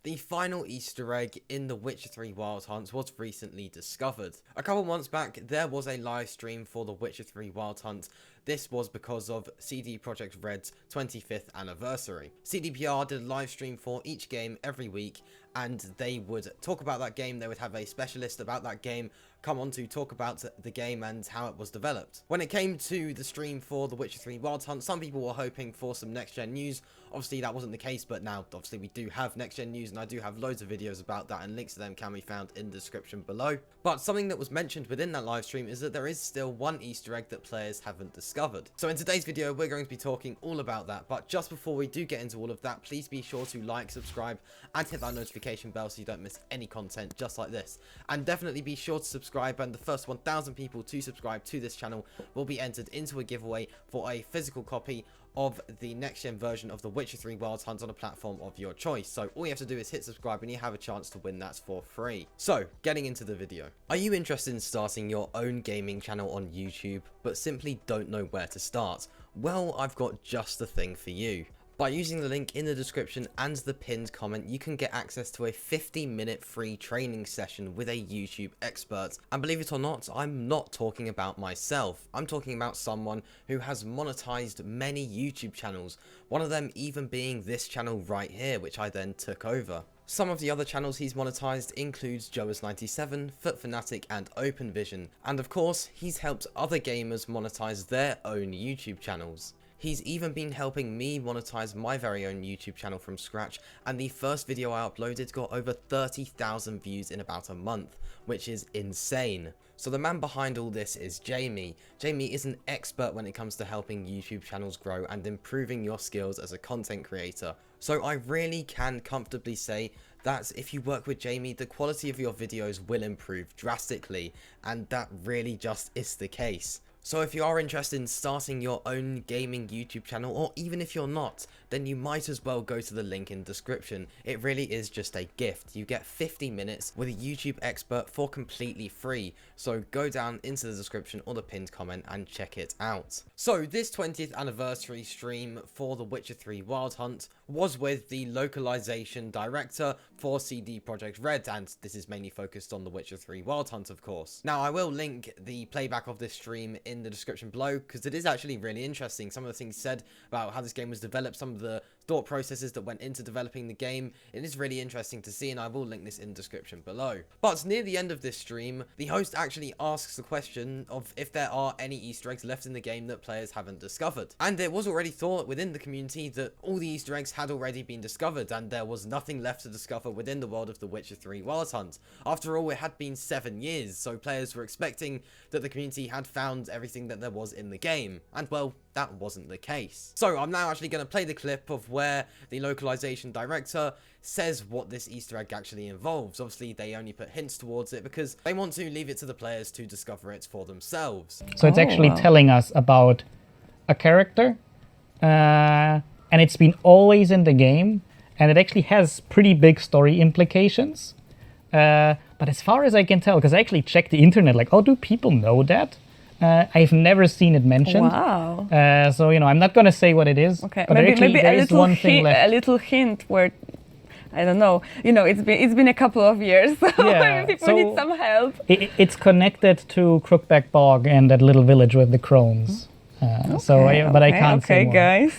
The final Easter egg in The Witcher 3 Wild Hunt was recently discovered. A couple months back, there was a live stream for The Witcher 3 Wild Hunt. This was because of Projekt RED's 25th anniversary. CDPR did a live stream for each game every week, and they would talk about that game. They would have a specialist about that game come on to talk about the game and how it was developed. When it came to the stream for The Witcher 3 Wild Hunt, some people were hoping for some next-gen news. Obviously, that wasn't the case, but now, obviously, we do have next-gen news, and I do have loads of videos about that, and links to them can be found in the description below. But something that was mentioned within that live stream is that there is still one Easter egg that players haven't discovered. So in today's video, we're going to be talking all about that. But just before we do get into all of that, please be sure to like, subscribe, and hit that notification bell so you don't miss any content just like this. And definitely be sure to subscribe, and the first 1,000 people to subscribe to this channel will be entered into a giveaway for a physical copy of the next-gen version of The Witcher 3 Wild Hunt on a platform of your choice. So all you have to do is hit subscribe and you have a chance to win that for free. So, getting into the video. Are you interested in starting your own gaming channel on YouTube, but simply don't know where to start? Well, I've got just the thing for you. By using the link in the description and the pinned comment, you can get access to a 50-minute free training session with a YouTube expert. And believe it or not, I'm not talking about myself. I'm talking about someone who has monetized many YouTube channels, one of them even being this channel right here, which I then took over. Some of the other channels he's monetized includes Joas97, Foot Fanatic, and OpenVision. And of course, he's helped other gamers monetize their own YouTube channels. He's even been helping me monetize my very own YouTube channel from scratch, and the first video I uploaded got over 30,000 views in about a month, which is insane. So the man behind all this is Jamie. Jamie is an expert when it comes to helping YouTube channels grow and improving your skills as a content creator. So I really can comfortably say that if you work with Jamie, the quality of your videos will improve drastically, and that really just is the case. So if you are interested in starting your own gaming YouTube channel, or even if you're not, then you might as well go to the link in the description. It really is just a gift. You get 50 minutes with a YouTube expert for completely free. So go down into the description or the pinned comment and check it out. So this 20th anniversary stream for The Witcher 3 Wild Hunt was with the localization director for Projekt RED, and this is mainly focused on The Witcher 3 Wild Hunt, of course. Now, I will link the playback of this stream in the description below, because it is actually really interesting. Some of the things said about how this game was developed, some of the thought processes that went into developing the game. It is really interesting to see, and I will link this in the description below. But near the end of this stream, the host actually asks the question of if there are any Easter eggs left in the game that players haven't discovered. And it was already thought within the community that all the Easter eggs had already been discovered, and there was nothing left to discover within the world of The Witcher 3 Wild Hunt. After all, it had been 7 years, so players were expecting that the community had found everything that there was in the game. And well, that wasn't the case. So I'm now actually going to play the clip of where the localization director says what this Easter egg actually involves. Obviously, they only put hints towards it because they want to leave it to the players to discover it for themselves. So it's actually telling us about a character, and it's been always in the game, and it actually has pretty big story implications. But as far as I can tell, because I actually checked the internet, like, oh, do people know that? I've never seen it mentioned. Wow. So, you know, I'm not going to say what it is. Okay, but maybe there is one thing left. a little hint where, I don't know, you know, it's been a couple of years, so Yeah, maybe people so need some help. It's connected to Crookback Bog and that little village with the crones. But I can't say more. Guys.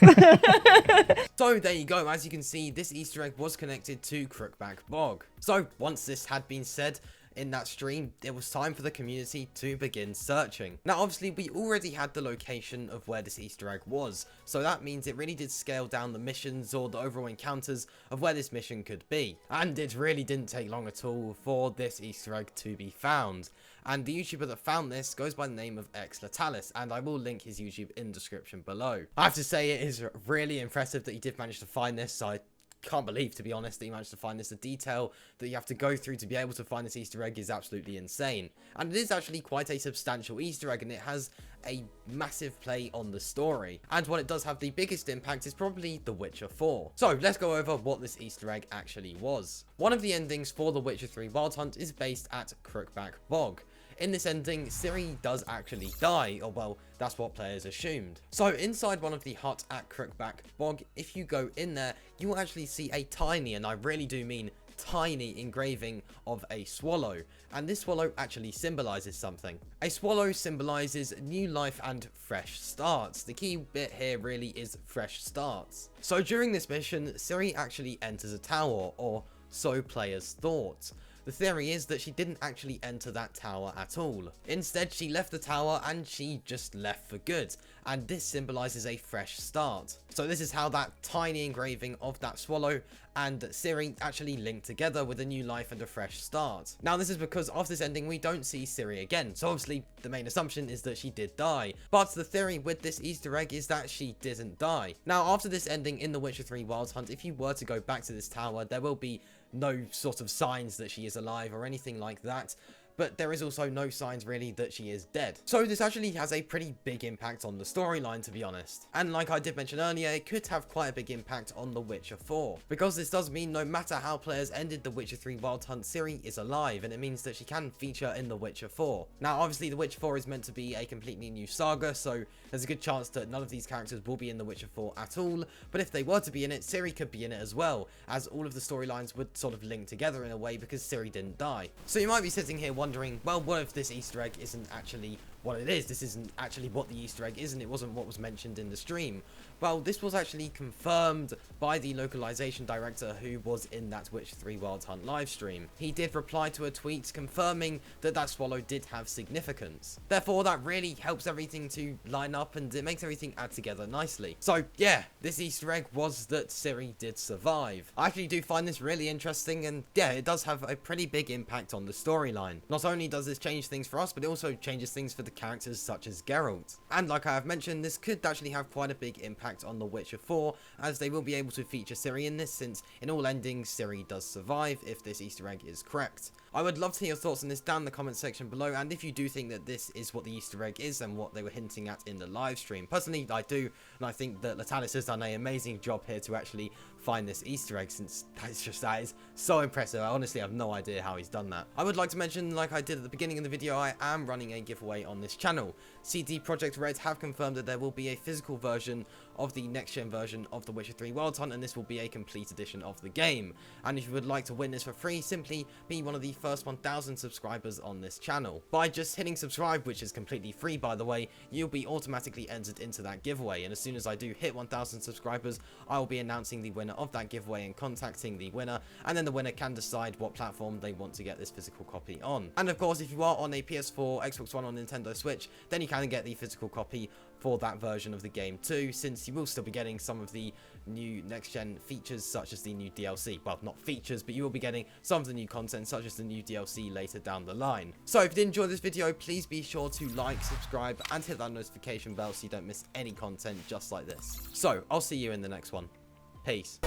So there you go. As you can see, this Easter egg was connected to Crookback Bog. So once this had been said in that stream, it was time for the community to begin searching. Now, obviously, we already had the location of where this Easter egg was, so that means it really did scale down the missions or the overall encounters of where this mission could be. And it really didn't take long at all for this Easter egg to be found. And the YouTuber that found this goes by the name of xLetalis, and I will link his YouTube in the description below. I have to say, it is really impressive that he did manage to find this. I can't believe, to be honest, that you managed to find this. The detail that you have to go through to be able to find this Easter egg is absolutely insane. And it is actually quite a substantial Easter egg, and it has a massive play on the story. And what it does have the biggest impact is probably The Witcher 4. So let's go over what this Easter egg actually was. One of the endings for The Witcher 3 Wild Hunt is based at Crookback Bog. In this ending, Ciri does actually die, or well, that's what players assumed. So inside one of the huts at Crookback Bog, if you go in there, you will actually see a tiny, and I really do mean tiny, engraving of a swallow, and this swallow actually symbolizes something. A swallow symbolizes new life and fresh starts. The key bit here really is fresh starts. So during this mission, Ciri actually enters a tower, or so players thought. The theory is that she didn't actually enter that tower at all. Instead, she left the tower and she just left for good, and this symbolizes a fresh start. So this is how that tiny engraving of that swallow and Ciri actually link together with a new life and a fresh start. Now this is because after this ending we don't see Ciri again, so obviously the main assumption is that she did die, but the theory with this Easter egg is that she didn't die. Now after this ending in The Witcher 3 Wild Hunt, if you were to go back to this tower, there will be no sort of signs that she is alive or anything like that, but there is also no signs really that she is dead. So this actually has a pretty big impact on the storyline, to be honest. And like I did mention earlier, it could have quite a big impact on The Witcher 4. Because this does mean no matter how players ended The Witcher 3 Wild Hunt, Ciri is alive, and it means that she can feature in The Witcher 4. Now obviously The Witcher 4 is meant to be a completely new saga, so there's a good chance that none of these characters will be in The Witcher 4 at all, but if they were to be in it, Ciri could be in it as well, as all of the storylines would sort of link together in a way because Ciri didn't die. So you might be sitting here wondering, well, what if this Easter egg isn't actually what it is? This isn't actually what the Easter egg is, and it wasn't what was mentioned in the stream. Well, this was actually confirmed by the localization director who was in that Witcher 3 Wild Hunt livestream. He did reply to a tweet confirming that that swallow did have significance. Therefore, that really helps everything to line up, and it makes everything add together nicely. So yeah, this Easter egg was that Ciri did survive. I actually do find this really interesting, and yeah, it does have a pretty big impact on the storyline. Not only does this change things for us, but it also changes things for the characters such as Geralt. And like I have mentioned, this could actually have quite a big impact on The Witcher 4, as they will be able to feature Ciri in this, since in all endings Ciri does survive if this Easter egg is correct. I would love to hear your thoughts on this down in the comment section below, and if you do think that this is what the Easter egg is and what they were hinting at in the live stream. Personally, I do, and I think that XLetalis has done an amazing job here to actually find this Easter egg, since that is so impressive. I honestly have no idea how he's done that. I would like to mention, like I did at the beginning of the video, I am running a giveaway on this channel. Projekt RED have confirmed that there will be a physical version of the next-gen version of The Witcher 3 Wild Hunt, and this will be a complete edition of the game. And if you would like to win this for free, simply be one of the first 1,000 subscribers on this channel. By just hitting subscribe, which is completely free by the way, you'll be automatically entered into that giveaway, and as soon as I do hit 1,000 subscribers, I will be announcing the winner of that giveaway and contacting the winner, and then the winner can decide what platform they want to get this physical copy on. And of course, if you are on a PS4, Xbox One or Nintendo Switch, then you can get the physical copy for that version of the game too, since you will still be getting some of the new next-gen features such as the new DLC. Well, not features, but you will be getting some of the new content such as the new DLC later down the line. So if you did enjoy this video, please be sure to like, subscribe, and hit that notification bell so you don't miss any content just like this. So I'll see you in the next one. Peace.